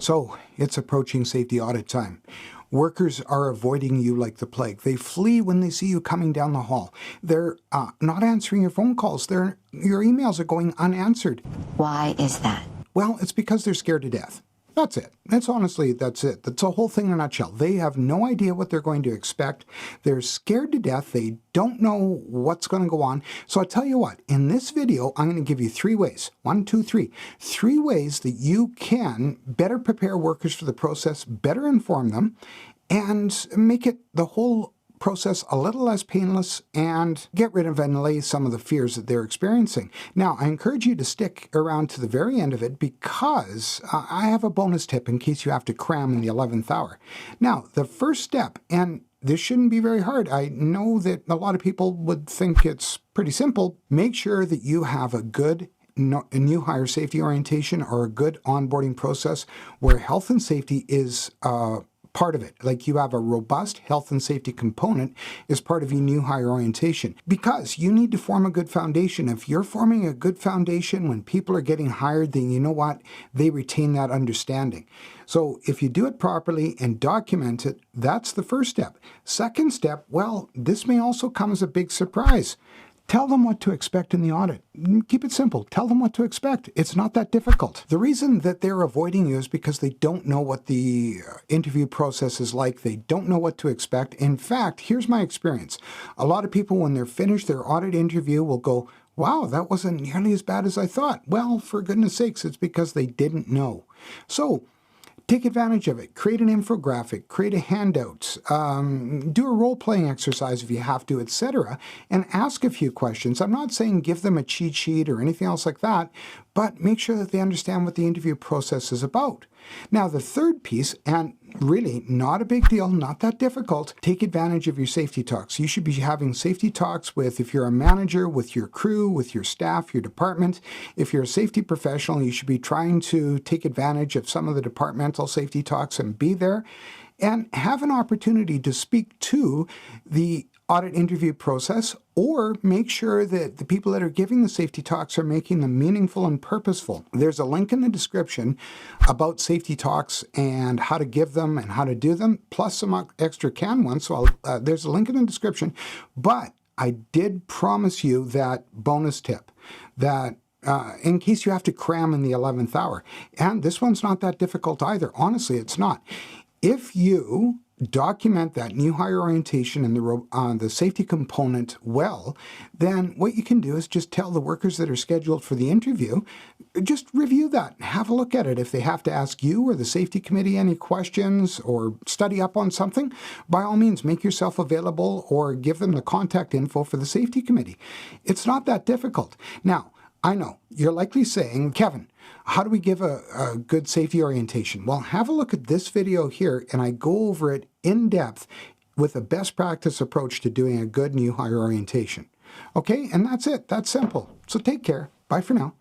So it's approaching safety audit time. Workers are avoiding you like the plague. They flee when they see you coming down the hall. They're not answering your phone calls. Your emails are going unanswered. Why is that? Well, it's because they're scared to death. That's it. That's it. That's the whole thing in a nutshell. They have no idea what they're going to expect. They're scared to death. They don't know what's going to go on. So I tell you what, in this video, I'm going to give you 3 ways. 1, 2, 3. 3 ways that you can better prepare workers for the process, better inform them, and make it the whole process a little less painless and get rid of and allay some of the fears that they're experiencing. Now, I encourage you to stick around to the very end of it because I have a bonus tip in case you have to cram in the 11th hour. Now, the first step, and this shouldn't be very hard. I know that a lot of people would think it's pretty simple. Make sure that you have a good new hire safety orientation or a good onboarding process where health and safety is part of it. Like you have a robust health and safety component as part of your new hire orientation, because you need to form a good foundation. If you're forming a good foundation when people are getting hired, then you know what? They retain that understanding. So if you do it properly and document it, that's the first step. Second step, well, this may also come as a big surprise. Tell them what to expect in the audit. Keep it simple. Tell them what to expect. It's not that difficult. The reason that they're avoiding you is because they don't know what the interview process is like. They don't know what to expect. In fact, here's my experience. A lot of people, when they're finished their audit interview, will go, wow, that wasn't nearly as bad as I thought. Well, for goodness sakes, it's because they didn't know. So take advantage of it. Create an infographic, create a handout, do a role-playing exercise if you have to, etc., and ask a few questions. I'm not saying give them a cheat sheet or anything else like that, but make sure that they understand what the interview process is about. Now, the third piece, and really not a big deal, not that difficult, take advantage of your safety talks. You should be having safety talks with, if you're a manager, with your crew, with your staff, your department. If you're a safety professional, you should be trying to take advantage of some of the departmental safety talks and be there and have an opportunity to speak to the audit interview process, or make sure that the people that are giving the safety talks are making them meaningful and purposeful. There's a link in the description about safety talks and how to give them and how to do them, plus some extra canned ones. So there's a link in the description. But I did promise you that bonus tip that in case you have to cram in the 11th hour. And this one's not that difficult either. Honestly, it's not. If you document that new hire orientation and the safety component well, then what you can do is just tell the workers that are scheduled for the interview, just review that, have a look at it. If they have to ask you or the safety committee any questions or study up on something, by all means, make yourself available or give them the contact info for the safety committee. It's not that difficult. Now, I know you're likely saying, Kevin, how do we give a good safety orientation? Well, have a look at this video here, and I go over it in depth with a best practice approach to doing a good new hire orientation. Okay, and that's it. That's simple. So take care. Bye for now.